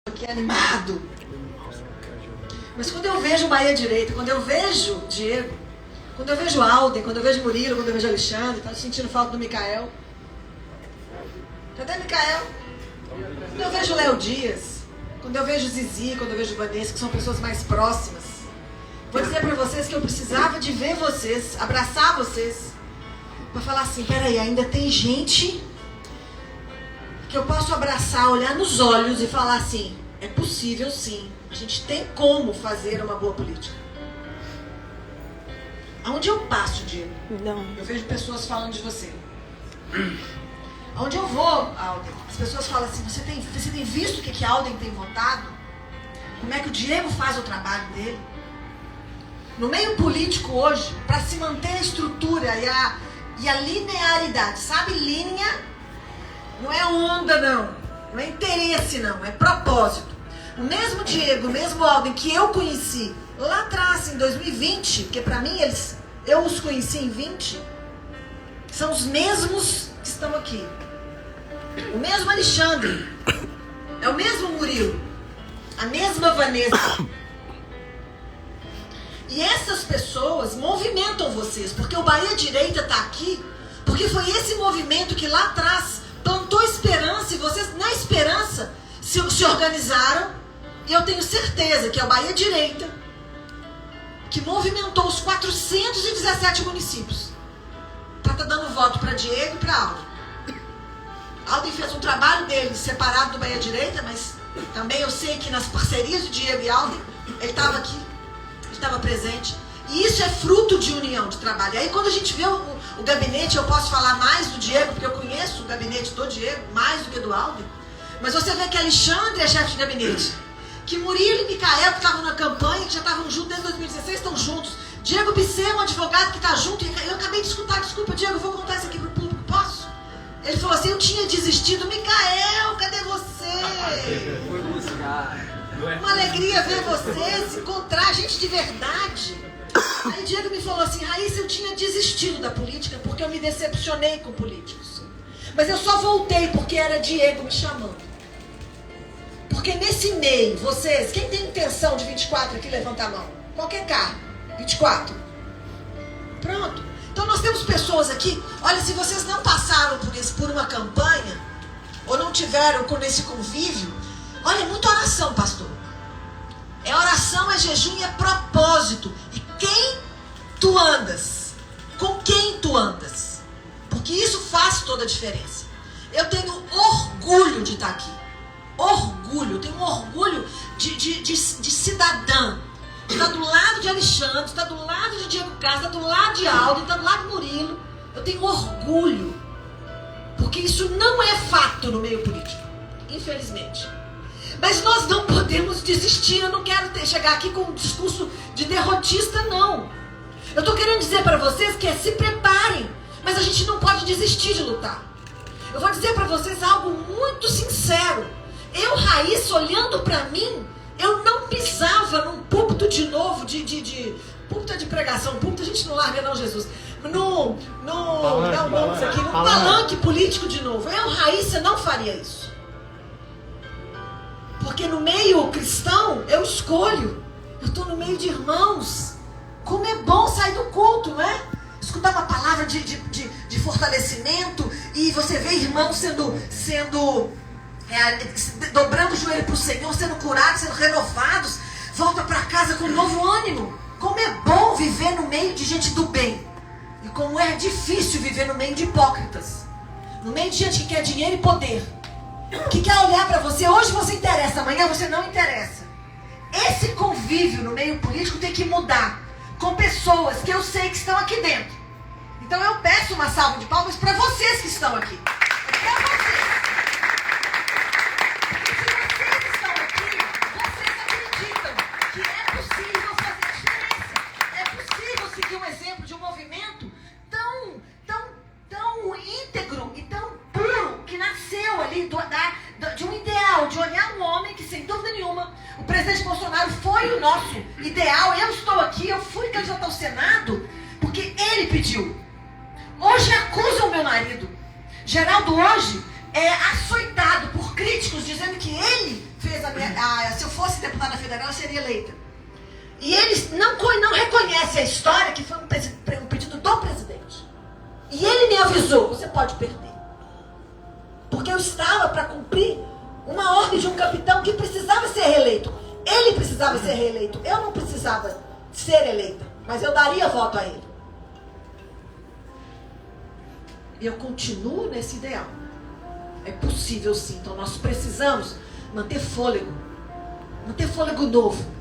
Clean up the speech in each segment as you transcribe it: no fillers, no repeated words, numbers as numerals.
aqui animado. Mas quando eu vejo o Bahia Direita, quando eu vejo Diego, quando eu vejo Alden, quando eu vejo Murilo, quando eu vejo Alexandre, tá sentindo falta do Micael. Cadê Micael? Quando eu vejo Léo Dias, quando eu vejo Zizi, quando eu vejo Vanessa, que são pessoas mais próximas, vou dizer pra vocês que eu precisava de ver vocês, abraçar vocês, pra falar assim, peraí, ainda tem gente que eu posso abraçar, olhar nos olhos e falar assim, é possível sim, a gente tem como fazer uma boa política. Aonde eu passo, Diego, eu vejo pessoas falando de você. Aonde eu vou, Alden, as pessoas falam assim, você tem visto o que Alden tem votado? Como é que o Diego faz o trabalho dele? No meio político hoje, para se manter a estrutura e a linearidade, sabe? Linha não é onda, não é interesse, não, é propósito. O mesmo Diego, o mesmo Alden que eu conheci lá atrás, em 2020, porque para mim eu os conheci em 20, são os mesmos que estão aqui. O mesmo Alexandre, é o mesmo Murilo, a mesma Vanessa. E essas pessoas movimentam vocês, porque o Bahia Direita está aqui, porque foi esse movimento que lá atrás plantou esperança, e vocês, na esperança, se organizaram, e eu tenho certeza que é o Bahia Direita que movimentou os 417 municípios para estar dando voto para Diego e para Alden. Alden fez um trabalho dele separado do Bahia Direita, mas também eu sei que nas parcerias de Diego e Alden, ele estava aqui, ele estava presente. E isso é fruto de união, de trabalho. E aí quando a gente vê o gabinete, eu posso falar mais do Diego, porque eu conheço o gabinete do Diego, mais do que do Alden. Mas você vê que Alexandre é chefe de gabinete. Que Murilo e Micael, que estavam na campanha, que já estavam juntos desde 2016, estão juntos. Diego Bissé, um advogado que está junto. Eu acabei de escutar, desculpa, Diego, eu vou contar isso aqui para o público, posso? Ele falou assim, eu tinha desistido. Micael, cadê você? Foi buscar. Uma alegria ver você, se encontrar, gente de verdade. Aí Diego me falou assim, Raíssa, eu tinha desistido da política porque eu me decepcionei com políticos. Mas eu só voltei porque era Diego me chamando. Porque nesse meio, vocês, quem tem intenção de 24 aqui, levanta a mão. Qualquer carro, 24. Pronto. Então nós temos pessoas aqui, olha, se vocês não passaram por uma campanha, ou não tiveram nesse convívio, olha, é muita oração, pastor. É oração, é jejum e é propósito. E quem tu andas? Com quem tu andas? Porque isso faz toda a diferença. Eu tenho orgulho de estar aqui. Orgulho, eu tenho um orgulho de cidadã. De estar do lado de Alexandre, de estar do lado de Diego Castro, de estar do lado de Aldo, de estar do lado de Murilo. Eu tenho orgulho. Porque isso não é fato no meio político. Infelizmente. Mas nós não podemos desistir. Eu não quero chegar aqui com um discurso de derrotista, não. Eu estou querendo dizer para vocês que se preparem. Mas a gente não pode desistir de lutar. Eu vou dizer para vocês algo muito sincero. Eu, Raíssa, olhando para mim, eu não pisava num púlpito de novo, púlpito de pregação, púlpito a gente não larga não, Jesus. Num palanque político de novo. Eu, Raíssa, não faria isso. Porque no meio cristão, eu escolho. Eu estou no meio de irmãos. Como é bom sair do culto, não é? Escutar uma palavra de fortalecimento e você vê irmãos dobrando o joelho para o Senhor, sendo curados, sendo renovados, volta para casa com um novo ânimo. Como é bom viver no meio de gente do bem. E como é difícil viver no meio de hipócritas. No meio de gente que quer dinheiro e poder. Que quer olhar para você, hoje você interessa, amanhã você não interessa. Esse convívio no meio político tem que mudar. Com pessoas que eu sei que estão aqui dentro. Então eu peço uma salva de palmas para vocês que estão aqui. É para vocês. Um exemplo de um movimento tão íntegro e tão puro que nasceu ali de um ideal, de olhar um homem que, sem dúvida nenhuma, o presidente Bolsonaro foi o nosso ideal. Eu estou aqui, eu fui candidato ao Senado porque ele pediu. Hoje acusam o meu marido. Geraldo hoje é açoitado por críticos dizendo que ele fez se eu fosse deputada federal, eu seria eleita. E eles não reconhecem a história que foi um pedido do presidente. E ele me avisou, você pode perder. Porque eu estava para cumprir uma ordem de um capitão que precisava ser reeleito. Ele precisava ser reeleito. Eu não precisava ser eleita. Mas eu daria voto a ele. E eu continuo nesse ideal. É possível sim. Então nós precisamos manter fôlego. Manter fôlego novo.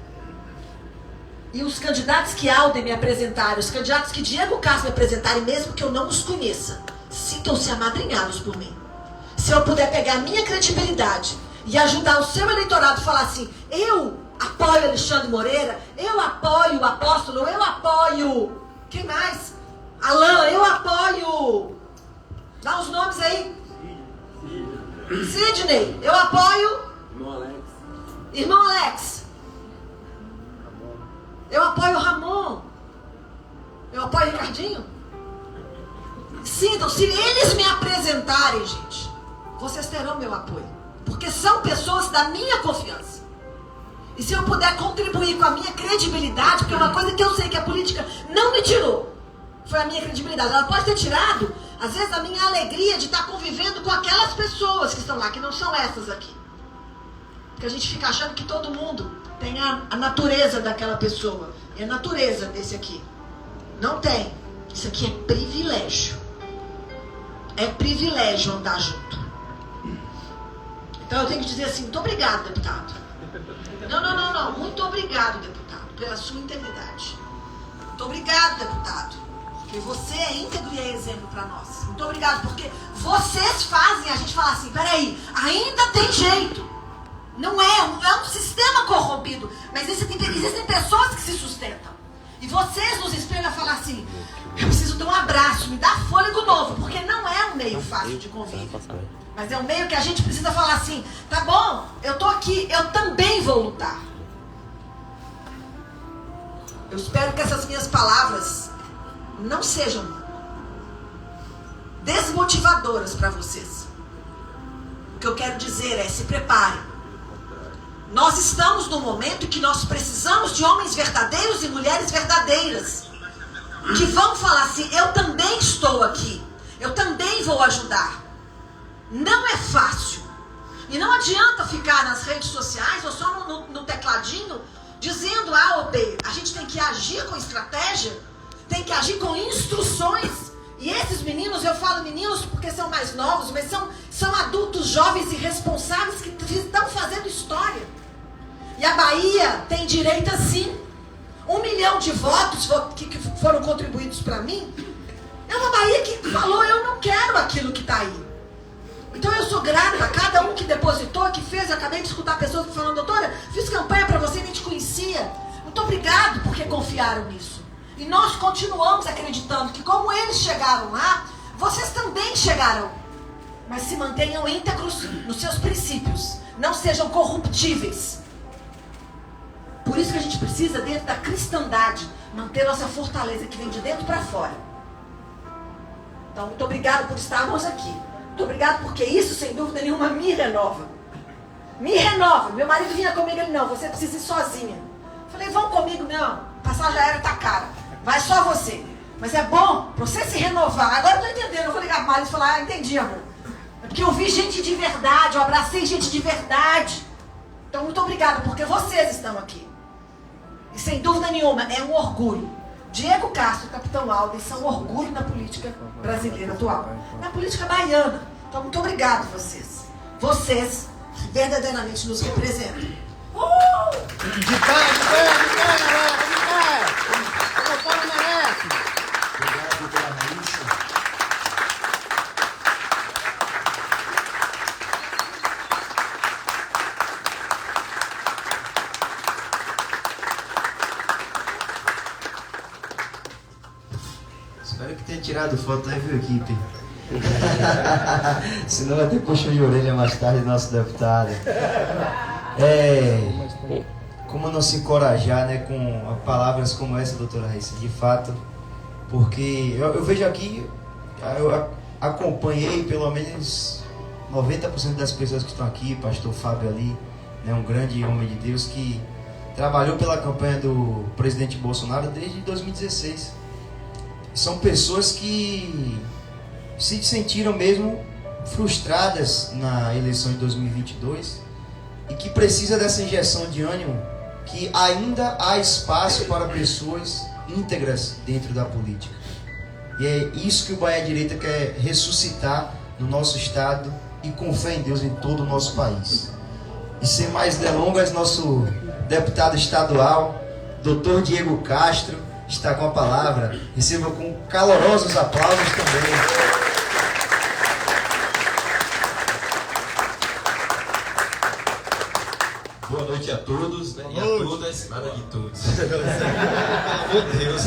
E os candidatos que Alden me apresentaram, os candidatos que Diego Castro me apresentarem, mesmo que eu não os conheça, sintam-se amadrinhados por mim. Se eu puder pegar a minha credibilidade e ajudar o seu eleitorado a falar assim, eu apoio Alexandre Moreira, eu apoio o Apóstolo, eu apoio... Quem mais? Alain, eu apoio... Dá os nomes aí. Sidney, eu apoio... Irmão Alex. Eu apoio o Ramon. Eu apoio o Ricardinho. Sintam, se eles me apresentarem, gente, vocês terão meu apoio. Porque são pessoas da minha confiança. E se eu puder contribuir com a minha credibilidade, porque é uma coisa que eu sei que a política não me tirou, foi a minha credibilidade. Ela pode ter tirado, às vezes, a minha alegria de estar convivendo com aquelas pessoas que estão lá, que não são essas aqui. Porque a gente fica achando que todo mundo tem a natureza daquela pessoa. E a natureza desse aqui. Não tem. Isso aqui é privilégio. É privilégio andar junto. Então eu tenho que dizer assim, muito obrigado, deputado. Não. Muito obrigado, deputado, pela sua integridade. Muito obrigado, deputado. Porque você é íntegro e é exemplo para nós. Muito obrigado, porque vocês fazem a gente falar assim, peraí, ainda tem jeito. Não é um sistema corrompido, mas existem pessoas que se sustentam. E vocês nos inspiram a falar assim, eu preciso de um abraço, me dá fôlego novo, porque não é um meio fácil de convívio. Mas é um meio que a gente precisa falar assim, tá bom, eu tô aqui, eu também vou lutar. Eu espero que essas minhas palavras não sejam desmotivadoras para vocês. O que eu quero dizer é, se preparem. Nós estamos num momento em que nós precisamos de homens verdadeiros e mulheres verdadeiras. Que vão falar assim, eu também estou aqui. Eu também vou ajudar. Não é fácil. E não adianta ficar nas redes sociais ou só no tecladinho dizendo A ou B. A gente tem que agir com estratégia, tem que agir com instruções. E esses meninos, eu falo meninos porque são mais novos, mas são adultos jovens e responsáveis que estão fazendo história. E a Bahia tem direito a sim. 1 milhão de votos que foram contribuídos para mim. É uma Bahia que falou, eu não quero aquilo que está aí. Então eu sou grata a cada um que depositou, que fez. Eu acabei de escutar pessoas falando, doutora, fiz campanha para você e nem te conhecia. Muito obrigado porque confiaram nisso. E nós continuamos acreditando que como eles chegaram lá, vocês também chegarão. Mas se mantenham íntegros nos seus princípios. Não sejam corruptíveis. Por isso que a gente precisa, dentro da cristandade, manter nossa fortaleza que vem de dentro para fora. Então, muito obrigado por estarmos aqui. Muito obrigado porque isso, sem dúvida nenhuma, me renova. Me renova. Meu marido vinha comigo, ele, não, você precisa ir sozinha. Falei, vão comigo? Não, passagem aérea tá cara. Vai só você. Mas é bom pra você se renovar. Agora eu tô entendendo. Eu vou ligar pro marido e falar, entendi, amor. É porque eu vi gente de verdade, eu abracei gente de verdade. Então, muito obrigado, porque vocês estão aqui. E sem dúvida nenhuma, é um orgulho. Diego Castro e Capitão Alden são um orgulho na política brasileira atual. Na política baiana. Então, muito obrigado a vocês. Vocês verdadeiramente nos representam. De pé, galera! De pé! O povo merece! Obrigado pela Raíssa. Espero que tenha tirado foto aí, viu, equipe? Senão vai ter puxão de orelha mais tarde do nosso deputado. Como não se encorajar, né, com palavras como essa, doutora Raíssa, de fato, porque eu vejo aqui, eu acompanhei pelo menos 90% das pessoas que estão aqui, pastor Fábio ali, né, um grande homem de Deus que trabalhou pela campanha do presidente Bolsonaro desde 2016. São pessoas que se sentiram mesmo frustradas na eleição de 2022 e que precisa dessa injeção de ânimo, que ainda há espaço para pessoas íntegras dentro da política. E é isso que o Bahia Direita quer ressuscitar no nosso estado e com fé em Deus em todo o nosso país. E sem mais delongas, nosso deputado estadual, Dr. Diego Castro, está com a palavra. Receba com calorosos aplausos também. Boa noite a todos, né? E a todas, nada de todos. Meu Deus.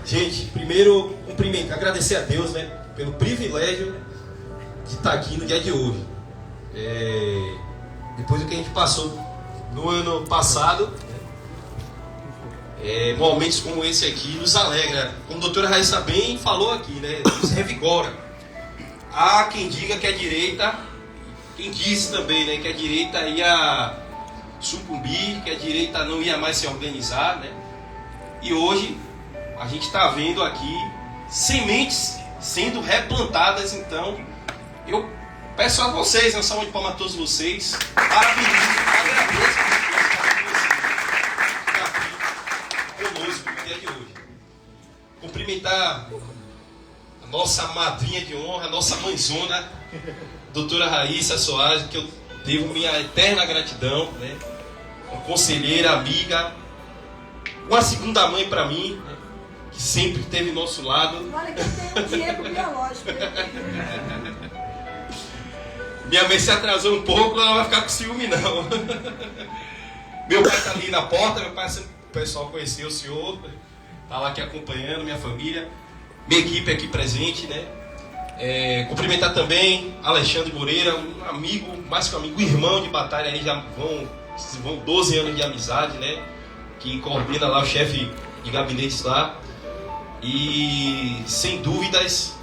Gente, primeiro agradecer a Deus, né, pelo privilégio de estar aqui no dia de hoje. Depois do que a gente passou no ano passado, momentos como esse aqui nos alegra. Como a doutora Raíssa bem falou aqui, né, nos revigora. Há quem diga que a direita, quem disse também, né, que a direita ia sucumbir, que a direita não ia mais se organizar, né? E hoje a gente está vendo aqui sementes sendo replantadas. Então eu peço a vocês, uma salva de palmas a todos vocês, parabenizo, agradeço por estar conosco no dia de hoje. Cumprimentar a nossa madrinha de honra, a nossa mãezona, doutora Raíssa Soares, que eu devo minha eterna gratidão, né? Uma conselheira, amiga, uma segunda mãe para mim, né? Que sempre esteve ao nosso lado. Olha que tem um Diego biológico. Minha mãe se atrasou um pouco, ela não vai ficar com ciúme não. Meu pai está ali na porta, meu pai, o pessoal conheceu o senhor, está lá aqui acompanhando, minha família, minha equipe aqui presente, né? Cumprimentar também Alexandre Moreira, um amigo, mais que um amigo, irmão de batalha, aí já vão 12 anos de amizade, né? Que coordena lá o chefe de gabinetes lá. E sem dúvidas,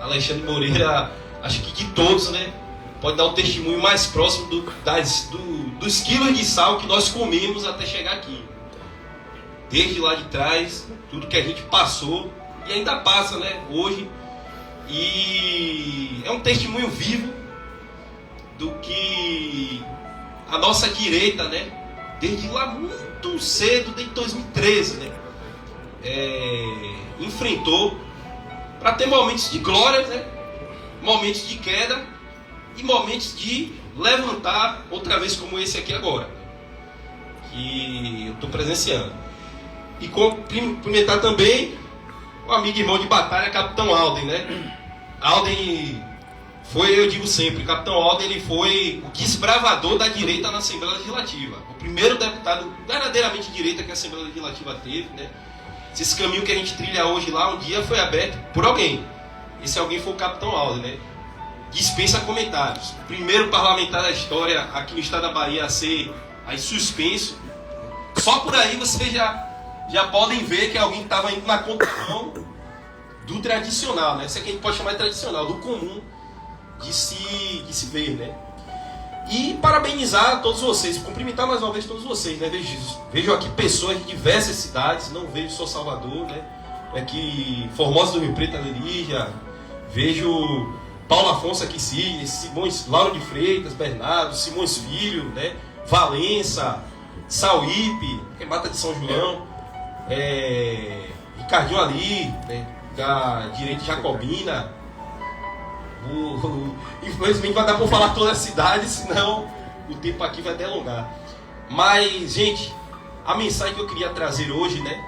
Alexandre Moreira, acho que de todos, né? Pode dar um testemunho mais próximo dos quilos de sal que nós comemos até chegar aqui. Desde lá de trás, tudo que a gente passou e ainda passa, né? Hoje. E é um testemunho vivo do que a nossa direita, né, desde lá muito cedo, desde 2013, né, enfrentou para ter momentos de glória, né, momentos de queda e momentos de levantar outra vez, como esse aqui agora, que eu estou presenciando. E cumprimentar também o amigo e irmão de batalha, Capitão Alden, né? Alden foi, eu digo sempre, Capitão Alden, ele foi o desbravador da direita na Assembleia Legislativa. O primeiro deputado verdadeiramente de direita que a Assembleia Legislativa teve, né? Esse caminho que a gente trilha hoje lá, um dia foi aberto por alguém. Esse alguém foi o Capitão Alden, né? Dispensa comentários. O primeiro parlamentar da história aqui no estado da Bahia a ser aí suspenso. Só por aí vocês já podem ver que alguém estava indo na contramão do tradicional, né? Isso aqui a gente pode chamar de tradicional, do comum de se ver, né? E parabenizar todos vocês, cumprimentar mais uma vez todos vocês, né? Vejo aqui pessoas de diversas cidades, não vejo só Salvador, né? Aqui Formosa do Rio Preto, Alerija, vejo Paulo Afonso aqui, Simões, Lauro de Freitas, Bernardo, Simões Filho, né? Valença, Sauípe, que é Mata de São João, Ricardinho ali, né? Da direita jacobina. Infelizmente vai dar para falar toda a cidade, senão o tempo aqui vai delongar. Mas, gente, a mensagem que eu queria trazer hoje, né,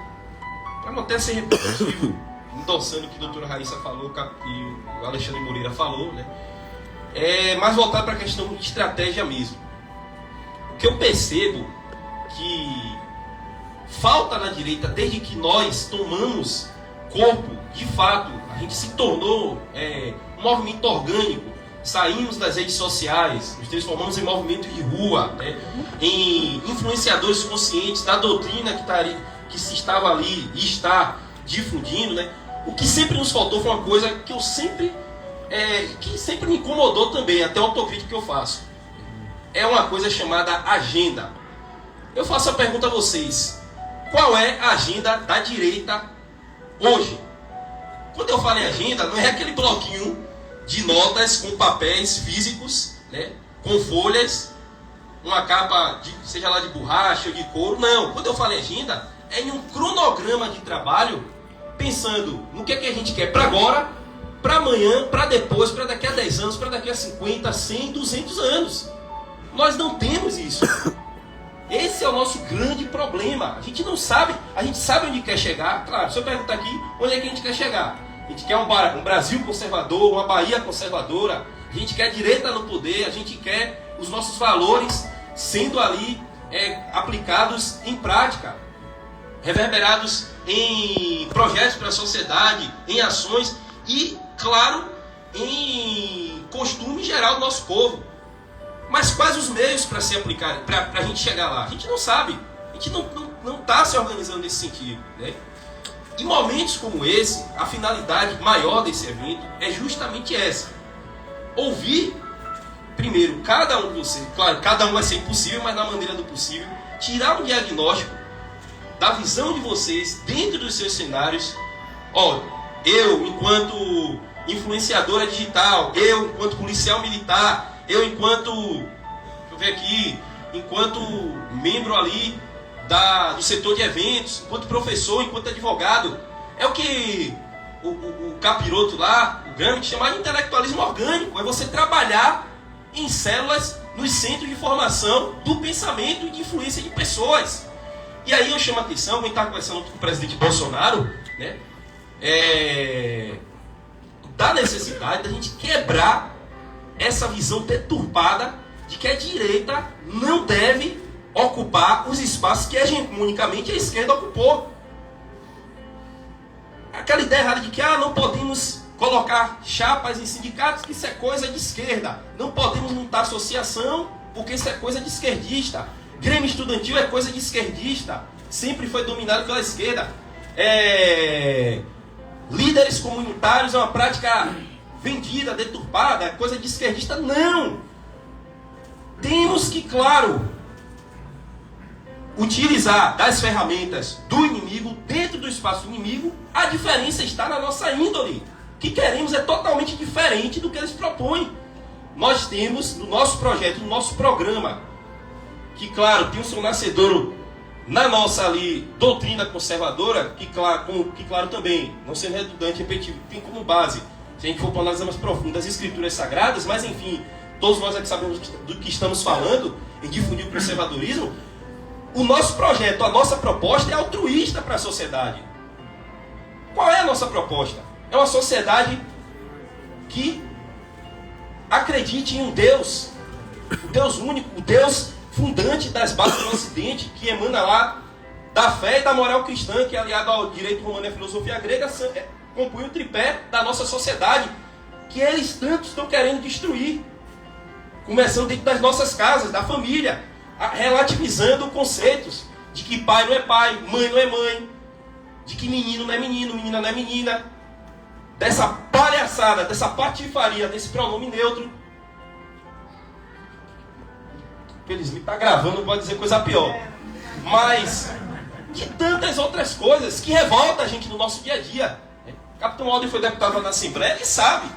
para não até ser repetitivo, endossando o que a doutora Raíssa falou e o Alexandre Moreira falou, né, é mais voltar para a questão de estratégia mesmo. O que eu percebo que falta na direita, desde que nós tomamos corpo, de fato, a gente se tornou um movimento orgânico, saímos das redes sociais, nos transformamos em movimento de rua, né, em influenciadores conscientes da doutrina que se estava ali e está difundindo, né. O que sempre nos faltou foi uma coisa que eu sempre, que sempre me incomodou também, até a autocrítica que eu faço. é uma coisa chamada agenda. Eu faço a pergunta a vocês: qual é a agenda da direita hoje? Quando eu falo em agenda, não é aquele bloquinho de notas com papéis físicos, né, com folhas, uma capa, seja lá de borracha ou de couro. Não, quando eu falo em agenda, é em um cronograma de trabalho, pensando no que é que a gente quer para agora, para amanhã, para depois, para daqui a 10 anos, para daqui a 50, 100, 200 anos. Nós não temos isso. Esse é o nosso grande problema. A gente não sabe, a gente sabe onde quer chegar. Claro, se eu perguntar aqui, onde é que a gente quer chegar? A gente quer um Brasil conservador, uma Bahia conservadora. A gente quer direita no poder, a gente quer os nossos valores sendo ali aplicados em prática, reverberados em projetos para a sociedade, em ações e, claro, em costume geral do nosso povo. Mas quais os meios para se aplicar, para a gente chegar lá? A gente não sabe. A gente não está se organizando nesse sentido, né? Em momentos como esse, a finalidade maior desse evento é justamente essa. Ouvir, primeiro, cada um de vocês. Claro, cada um vai ser impossível, mas na maneira do possível, tirar um diagnóstico da visão de vocês dentro dos seus cenários. Ó, eu, enquanto influenciadora digital, eu, enquanto policial militar, eu, enquanto, deixa eu ver aqui, enquanto membro ali do setor de eventos, enquanto professor, enquanto advogado, é o que o capiroto lá, o Gramsci, chama de intelectualismo orgânico. É você trabalhar em células nos centros de formação do pensamento e de influência de pessoas. E aí eu chamo a atenção, quem está conversando com o presidente Bolsonaro, né, da necessidade da gente quebrar essa visão deturpada de que a direita não deve ocupar os espaços que hegemonicamente a esquerda ocupou. Aquela ideia errada de que não podemos colocar chapas em sindicatos, que isso é coisa de esquerda. Não podemos montar associação, porque isso é coisa de esquerdista. Grêmio estudantil é coisa de esquerdista. Sempre foi dominado pela esquerda. Líderes comunitários é uma prática vendida, deturpada, coisa de esquerdista. Não! Temos que, claro, utilizar das ferramentas do inimigo dentro do espaço inimigo. A diferença está na nossa índole. O que queremos é totalmente diferente do que eles propõem. Nós temos no nosso projeto, no nosso programa, que, claro, tem o seu nascedouro na nossa ali doutrina conservadora, que claro também, não sendo redundante, repetitivo, tem como base, se a gente for para analisar mais profundo, as escrituras sagradas, mas enfim, todos nós aqui sabemos do que estamos falando, em difundir o conservadorismo. O nosso projeto, a nossa proposta é altruísta para a sociedade. Qual é a nossa proposta? É uma sociedade que acredite em um Deus, o Deus único, o Deus fundante das bases do Ocidente, que emana lá da fé e da moral cristã, que aliado ao direito romano e à filosofia grega, compõe o tripé da nossa sociedade, que eles tanto estão querendo destruir, começando dentro das nossas casas, da família, relativizando conceitos de que pai não é pai, mãe não é mãe, de que menino não é menino, menina não é menina, dessa palhaçada, dessa patifaria, desse pronome neutro. Felizmente está gravando, não pode dizer coisa pior. Mas de tantas outras coisas que revoltam a gente no nosso dia a dia. O Capitão Alden foi deputado na Assembleia, ele sabe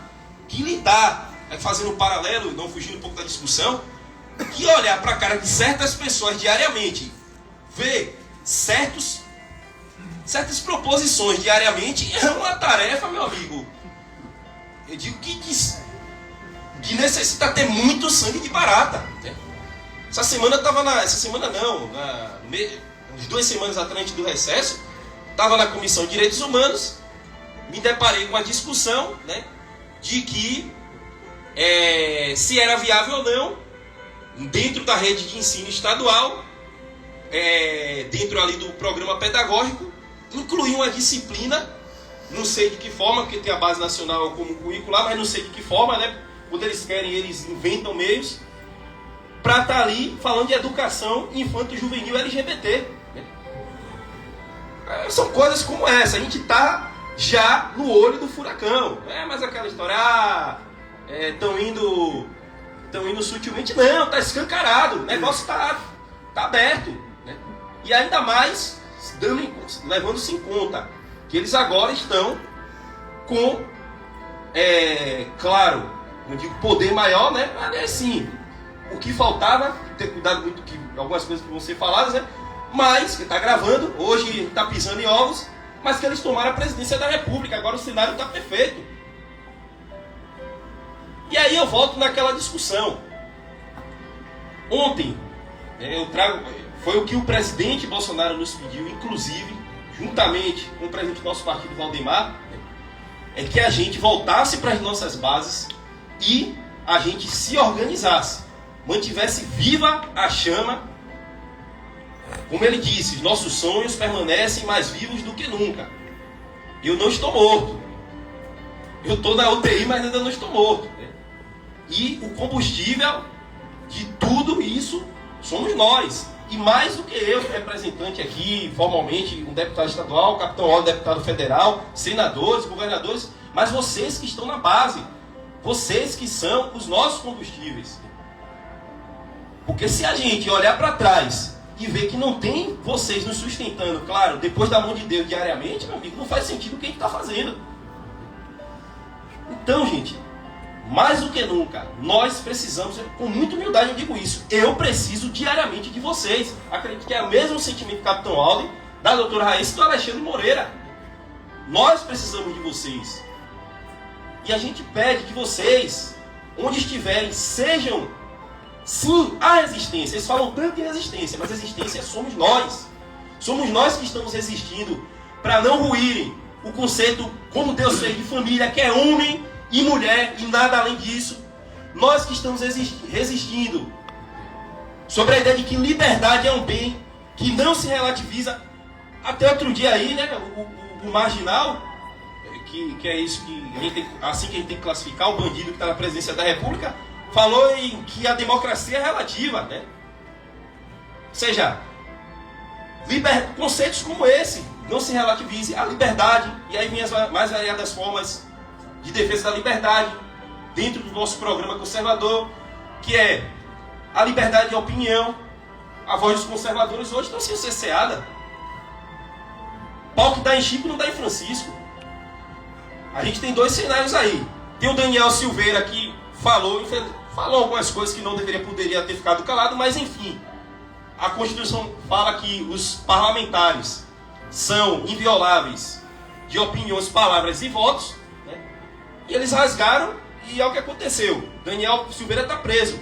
que lidar, fazendo um paralelo, não fugindo um pouco da discussão, que olhar para a cara de certas pessoas diariamente, ver certas proposições diariamente, é uma tarefa, meu amigo. Eu digo que necessita ter muito sangue de barata. Né? Essa semana eu estava umas 2 semanas atrás antes do recesso, estava na Comissão de Direitos Humanos, me deparei com a discussão, né, de que se era viável ou não, dentro da rede de ensino estadual, dentro ali do programa pedagógico, incluir uma disciplina, não sei de que forma, porque tem a base nacional como curricular, mas não sei de que forma, né? Quando eles querem, eles inventam meios para estar ali falando de educação infanto-juvenil LGBT. Né? São coisas como essa, a gente está já no olho do furacão. Mas aquela história, estão indo estão indo sutilmente. Não, está escancarado, o negócio está aberto. Né? E ainda mais, levando-se em conta que eles agora estão com, claro, não digo poder maior, né? Mas é assim, o que faltava, ter cuidado muito que algumas coisas que vão ser faladas, né? Mas, que está gravando, hoje está pisando em ovos, mas que eles tomaram a presidência da República, agora o cenário está perfeito. E aí eu volto naquela discussão. Ontem, foi o que o presidente Bolsonaro nos pediu, inclusive, juntamente com o presidente do nosso partido, Valdemar, é que a gente voltasse para as nossas bases e a gente se organizasse, mantivesse viva a chama. Como ele disse, os nossos sonhos permanecem mais vivos do que nunca. Eu não estou morto. Eu estou na UTI, mas ainda não estou morto. E o combustível de tudo isso somos nós. E mais do que eu, representante aqui, formalmente, um deputado estadual, capitão Óleo, deputado federal, senadores, governadores, mas vocês que estão na base. Vocês que são os nossos combustíveis. Porque se a gente olhar para trás e ver que não tem vocês nos sustentando, claro, depois da mão de Deus diariamente, meu amigo, não faz sentido o que a gente está fazendo. Então, gente, mais do que nunca, nós precisamos, com muita humildade eu digo isso, eu preciso diariamente de vocês. Acredito que é o mesmo sentimento do capitão Alden, da doutora Raíssa e do Alexandre Moreira. Nós precisamos de vocês. E a gente pede que vocês, onde estiverem, sejam, sim, a resistência. Eles falam tanto em resistência, mas resistência somos nós. Somos nós que estamos resistindo para não ruírem o conceito, como Deus fez, de família, que é homem e mulher e nada além disso. Nós que estamos resistindo sobre a ideia de que liberdade é um bem que não se relativiza. Até outro dia aí, né, o marginal, que é isso que a gente tem, assim que a gente tem que classificar o bandido que está na presidência da República, falou em que a democracia é relativa, né? Ou seja, conceitos como esse não se relativize. A liberdade, e aí vem as mais variadas formas de defesa da liberdade dentro do nosso programa conservador, que é a liberdade de opinião. A voz dos conservadores hoje está sendo cerceada. Pau que dá em Chico não dá em Francisco. A gente tem dois cenários aí. Tem o Daniel Silveira que falou algumas coisas que não poderia ter ficado calado, mas enfim, a Constituição fala que os parlamentares são invioláveis de opiniões, palavras e votos, né? E eles rasgaram e é o que aconteceu. Daniel Silveira está preso.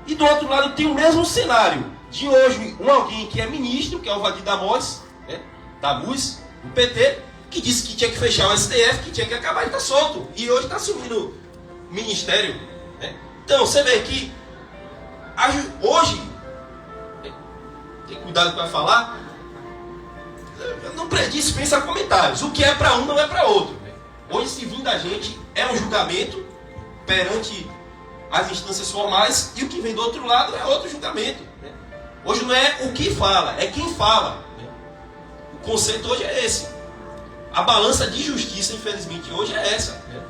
E do outro lado tem o mesmo cenário de hoje, alguém que é ministro, que é o Vadir Damós, né? Da MUS, do PT, que disse que tinha que fechar o STF, que tinha que acabar e está solto. E hoje está assumindo o ministério. Né? Então, você vê que hoje, tem cuidado com o que vai falar, não dispensa comentários. O que é para um não é para outro. Né? Hoje, se vir da gente, é um julgamento perante as instâncias formais, e o que vem do outro lado é outro julgamento. Né? Hoje não é o que fala, é quem fala. Né? O conceito hoje é esse. A balança de justiça, infelizmente, hoje é essa. Né?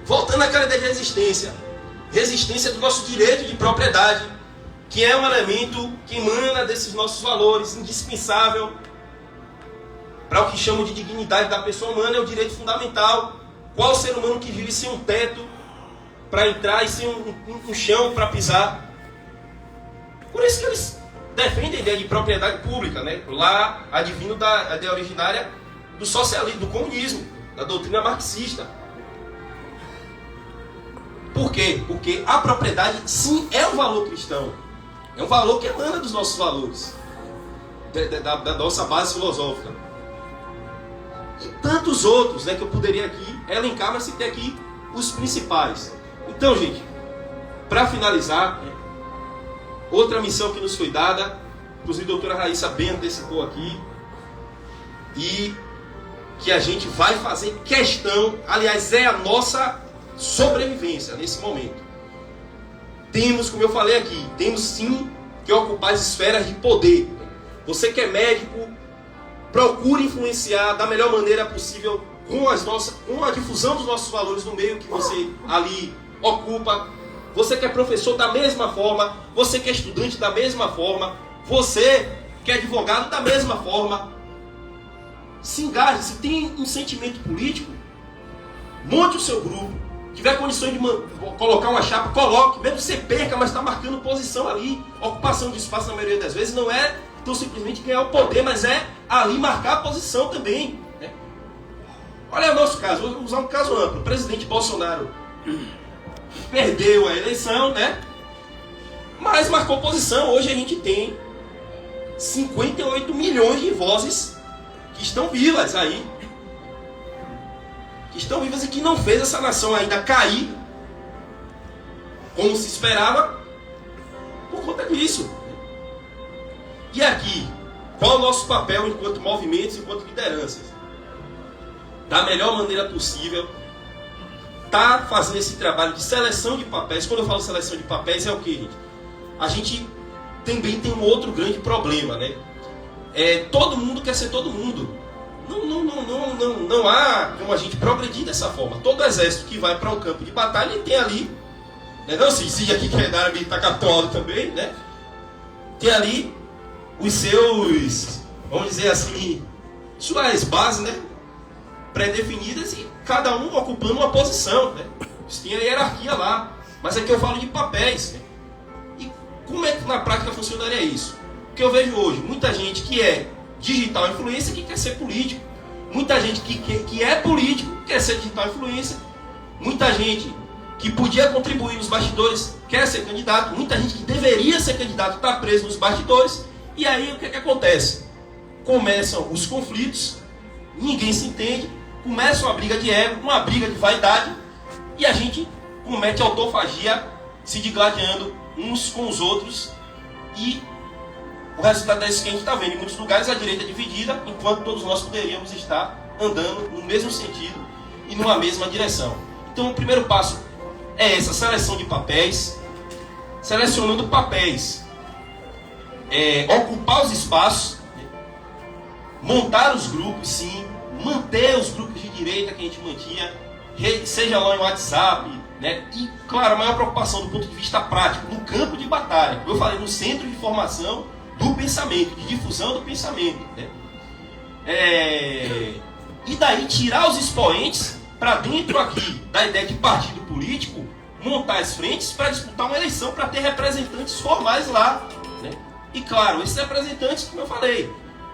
Voltando àquela ideia de resistência. Resistência do nosso direito de propriedade, que é um elemento que emana desses nossos valores, indispensável para o que chamam de dignidade da pessoa humana, é o direito fundamental. Qual ser humano que vive sem um teto para entrar e sem um chão para pisar? Por isso que eles defendem a ideia de propriedade pública, né? Lá advindo da ideia originária do socialismo, do comunismo, da doutrina marxista. Por quê? Porque a propriedade, sim, é um valor cristão. É um valor que emana dos nossos valores, da nossa base filosófica. E tantos outros, né, que eu poderia aqui elencar, mas citei aqui os principais. Então, gente, para finalizar, outra missão que nos foi dada, inclusive a doutora Raíssa bem antecipou aqui, e que a gente vai fazer questão, aliás, é a nossa sobrevivência nesse momento. Temos, como eu falei aqui, temos sim que ocupar as esferas de poder. Você que é médico, procure influenciar da melhor maneira possível com a difusão dos nossos valores no meio que você ali ocupa. Você que é professor da mesma forma, você que é estudante da mesma forma, você que é advogado da mesma forma. Se engaje, se tem um sentimento político, monte o seu grupo. Tiver condições de colocar uma chapa, coloque, mesmo que você perca, mas está marcando posição ali. Ocupação de espaço na maioria das vezes não é tão simplesmente ganhar o poder, mas é ali marcar a posição também, né? Olha o nosso caso, vou usar um caso amplo. O presidente Bolsonaro perdeu a eleição, né? Mas marcou posição. Hoje a gente tem 58 milhões de vozes que estão vivas aí. Que estão vivas e que não fez essa nação ainda cair como se esperava por conta disso. E aqui, qual o nosso papel enquanto movimentos, enquanto lideranças? Da melhor maneira possível, tá fazendo esse trabalho de seleção de papéis. Quando eu falo seleção de papéis, é o que, gente? A gente também tem um outro grande problema, né? Todo mundo quer ser todo mundo. Não há como a gente progredir dessa forma. Todo exército que vai para um campo de batalha, ele tem ali, né? Não se exige aqui que é da área militar católica também, né? Tem ali os seus, vamos dizer assim, suas bases, né? Pré-definidas e cada um ocupando uma posição, né? Tem a hierarquia lá. Mas aqui eu falo de papéis, né? E como é que na prática funcionaria isso? O que eu vejo hoje, muita gente que é digital influencer que quer ser político. Muita gente que é político quer ser digital influencer. Muita gente que podia contribuir nos bastidores quer ser candidato. Muita gente que deveria ser candidato está preso nos bastidores. E aí o que acontece? Começam os conflitos, ninguém se entende, começa uma briga de ego, uma briga de vaidade, e a gente comete autofagia, se digladiando uns com os outros, e o resultado é isso que a gente está vendo. Em muitos lugares a direita é dividida, enquanto todos nós poderíamos estar andando no mesmo sentido e numa mesma direção. Então o primeiro passo é essa seleção de papéis, selecionando papéis, ocupar os espaços, montar os grupos, sim, manter os grupos de direita que a gente mantinha, seja lá no WhatsApp, né? E, claro, a maior preocupação do ponto de vista prático, no campo de batalha, como eu falei, no centro de formação do pensamento, de difusão do pensamento, né? E daí tirar os expoentes para dentro aqui da ideia de partido político, montar as frentes para disputar uma eleição, para ter representantes formais lá, né? E claro, esses representantes, como eu falei,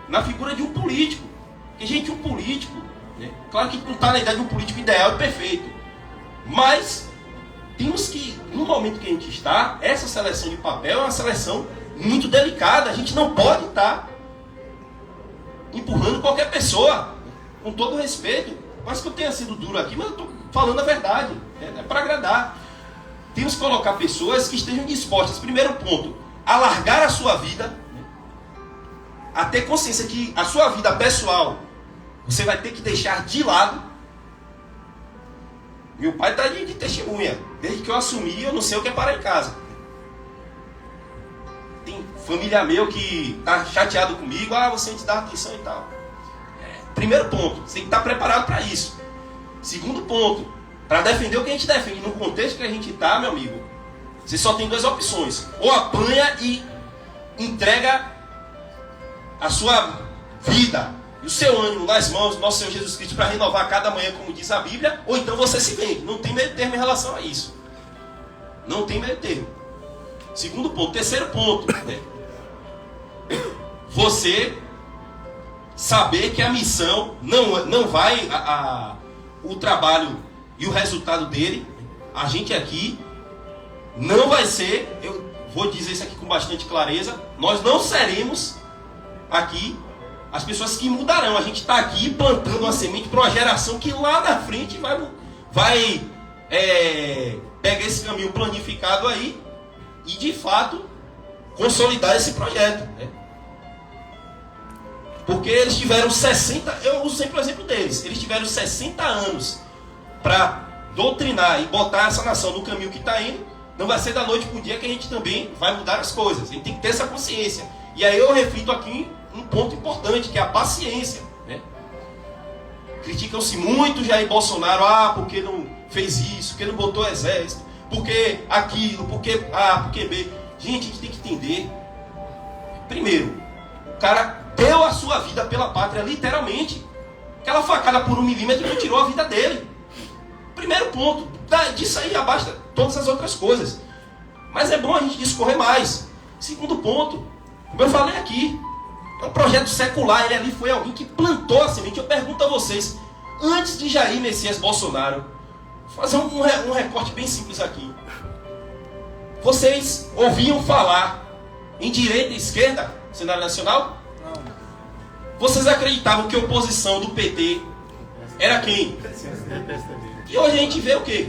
na figura de um político. Porque, gente, um político, né? Claro que não está na ideia de um político ideal e perfeito, mas temos que, no momento que a gente está, essa seleção de papel é uma seleção muito delicada. A gente não pode estar empurrando qualquer pessoa, com todo respeito. Mas que eu tenha sido duro aqui, mas eu estou falando a verdade, é para agradar. Temos que colocar pessoas que estejam dispostas, primeiro ponto, a largar a sua vida, né? A ter consciência que a sua vida pessoal você vai ter que deixar de lado. Meu pai está de testemunha. Desde que eu assumi, eu não sei o que é parar em casa. Tem família meu que está chateado comigo. Você tem que dar atenção e tal. Primeiro ponto, você tem que estar preparado para isso. Segundo ponto, para defender o que a gente defende no contexto que a gente está, meu amigo, você só tem duas opções. Ou apanha e entrega a sua vida e o seu ânimo nas mãos do nosso Senhor Jesus Cristo para renovar cada manhã, como diz a Bíblia, ou então você se vende. Não tem meio termo em relação a isso. Não tem meio termo. Segundo ponto. Terceiro ponto, né? Você saber que a missão não vai, o trabalho e o resultado dele, a gente aqui, não vai ser, eu vou dizer isso aqui com bastante clareza, nós não seremos aqui as pessoas que mudarão. A gente está aqui plantando uma semente para uma geração que lá na frente vai pegar esse caminho planificado aí e de fato consolidar esse projeto, né? Porque eles tiveram 60, eu uso sempre o exemplo deles, eles tiveram 60 anos para doutrinar e botar essa nação no caminho que está indo. Não vai ser da noite para o dia que a gente também vai mudar as coisas. A gente tem que ter essa consciência. E aí eu reflito aqui um ponto importante, que é a paciência, né? Criticam-se muito Jair Bolsonaro, porque não fez isso, porque não botou exército, porque aquilo, porque A, porque B. Gente, a gente tem que entender. Primeiro, o cara deu a sua vida pela pátria, literalmente. Aquela facada por 1 milímetro não tirou a vida dele. Primeiro ponto. Disso aí abasta todas as outras coisas. Mas é bom a gente discorrer mais. Segundo ponto, como eu falei aqui, é um projeto secular. Ele ali foi alguém que plantou a semente. Eu pergunto a vocês, antes de Jair Messias Bolsonaro, vou fazer um recorte bem simples aqui. Vocês ouviam falar em direita e esquerda, cenário nacional? Vocês acreditavam que a oposição do PT era quem? E hoje a gente vê o quê?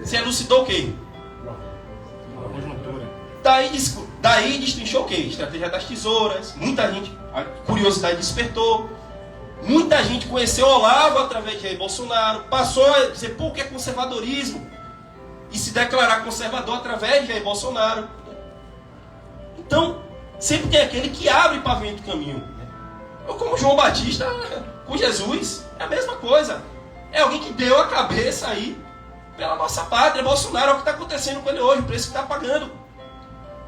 Se elucidou o quê? Daí destrinchou o quê? Estratégia das tesouras. Muita gente, a curiosidade despertou. Muita gente conheceu Olavo através de Jair Bolsonaro. Passou a dizer, pô, o que é conservadorismo? E se declarar conservador através de Jair Bolsonaro. Então, sempre tem aquele que abre para pavimenta o caminho. Ou como João Batista com Jesus, é a mesma coisa. É alguém que deu a cabeça aí pela nossa pátria. Bolsonaro é o que está acontecendo com ele hoje, o preço que está pagando.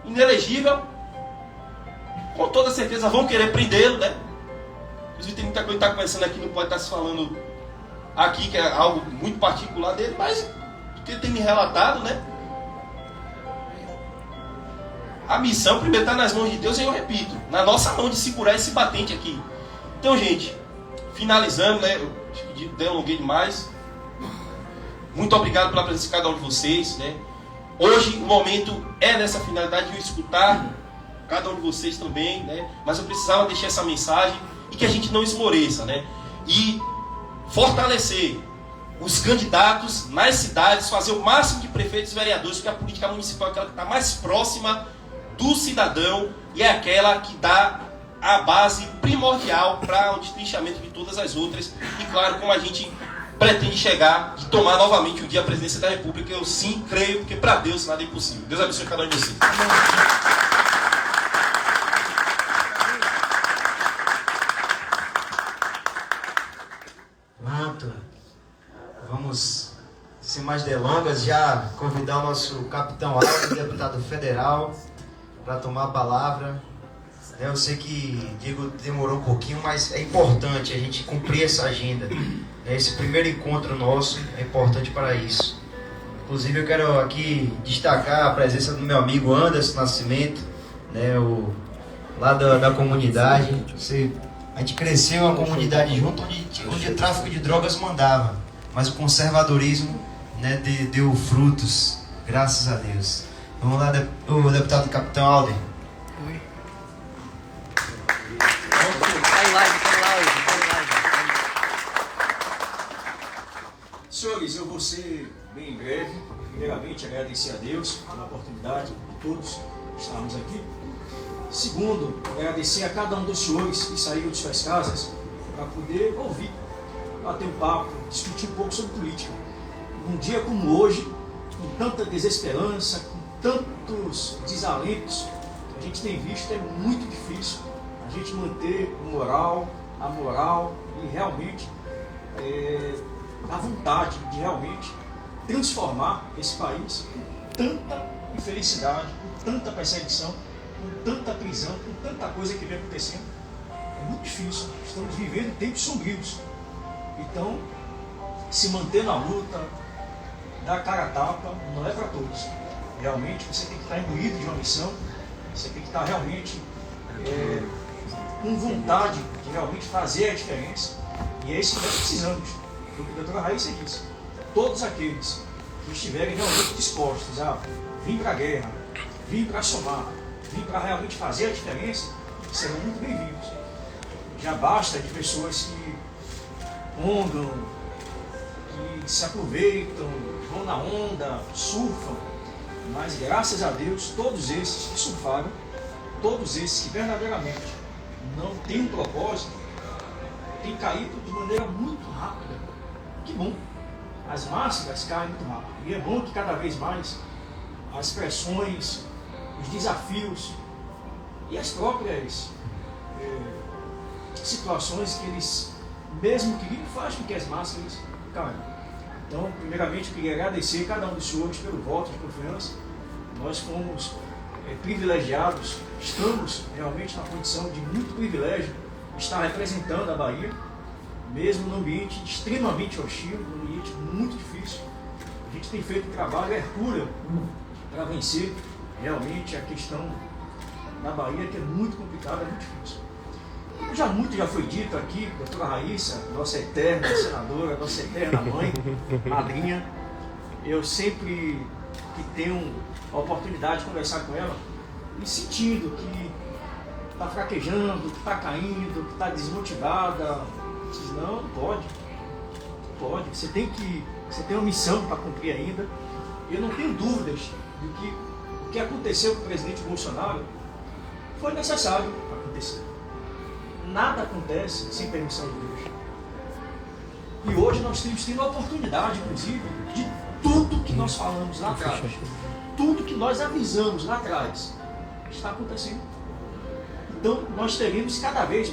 Inelegível. Com toda certeza vão querer prendê-lo, né? Inclusive tem muita coisa que está começando aqui, não pode estar se falando aqui, que é algo muito particular dele, mas o que ele tem me relatado, né? A missão primeiro está nas mãos de Deus, e eu repito, na nossa mão de segurar esse batente aqui. Então, gente, finalizando, né? Eu delonguei demais. Muito obrigado pela presença de cada um de vocês, né? Hoje o momento é nessa finalidade de eu escutar cada um de vocês também, né? Mas eu precisava deixar essa mensagem e que a gente não esmoreça, né? E fortalecer os candidatos nas cidades, fazer o máximo de prefeitos e vereadores, porque a política municipal é aquela que está mais próxima do cidadão e é aquela que dá a base primordial para o destrinchamento de todas as outras. E claro, como a gente pretende chegar e tomar novamente um dia a presidência da República, eu sim creio, porque para Deus nada é impossível. Deus abençoe cada um de vocês. Pronto. Vamos, sem mais delongas, já convidar o nosso capitão Aldo, deputado federal, para tomar a palavra. Eu sei que Diego demorou um pouquinho, mas é importante a gente cumprir essa agenda. Esse primeiro encontro nosso é importante para isso. Inclusive eu quero aqui destacar a presença do meu amigo Anderson Nascimento, né, lá da comunidade. A gente cresceu uma comunidade junto onde o tráfico de drogas mandava, mas o conservadorismo, né, deu frutos, graças a Deus. Vamos lá, o deputado capitão Alden. Oi. Senhores, eu vou ser bem breve. Primeiramente, agradecer a Deus pela oportunidade de todos estarmos aqui. Segundo, agradecer a cada um dos senhores que saíram de suas casas para poder ouvir, bater um papo, discutir um pouco sobre política. Num dia como hoje, com tanta desesperança, com tantos desalentos que a gente tem visto, é muito difícil a gente manter a moral e realmente a vontade de realmente transformar esse país com tanta infelicidade, com tanta perseguição, com tanta prisão, com tanta coisa que vem acontecendo. É muito difícil, estamos vivendo tempos sombrios. Então, se manter na luta, dar cara a tapa, não é para todos. Realmente você tem que estar imbuído de uma missão, você tem que estar realmente com vontade de realmente fazer a diferença, e é isso que nós precisamos. O que a doutora Raíssa disse, todos aqueles que estiverem realmente dispostos a vir para a guerra, vir para somar, vir para realmente fazer a diferença, serão muito bem-vindos. Já basta de pessoas que ondam, que se aproveitam, vão na onda, surfam, mas graças a Deus, todos esses que surfaram, todos esses que verdadeiramente não têm um propósito, têm caído de maneira muito rápida. Que bom! As máscaras caem muito rápido. E é bom que cada vez mais as pressões, os desafios e as próprias situações que eles mesmo que faz com que as máscaras caiam. Então, primeiramente, eu queria agradecer a cada um dos senhores pelo voto de confiança. Nós fomos privilegiados, estamos realmente na condição de muito privilégio de estar representando a Bahia, mesmo num ambiente extremamente hostil, num ambiente muito difícil. A gente tem feito um trabalho hercúleo para vencer realmente a questão na Bahia, que é muito complicada, é muito difícil. Muito já foi dito aqui, doutora Raíssa, nossa eterna senadora, nossa eterna mãe, madrinha. Eu sempre que tenho a oportunidade de conversar com ela, me sentindo que está fraquejando, que está caindo, que está desmotivada. Diz, não pode. Pode. Você tem uma missão para cumprir ainda. Eu não tenho dúvidas de que o que aconteceu com o presidente Bolsonaro foi necessário acontecer. Nada acontece sem permissão de Deus. E hoje nós temos tido a oportunidade, inclusive, de tudo que nós falamos lá atrás, tudo que nós avisamos lá atrás, está acontecendo. Então nós teremos cada vez mais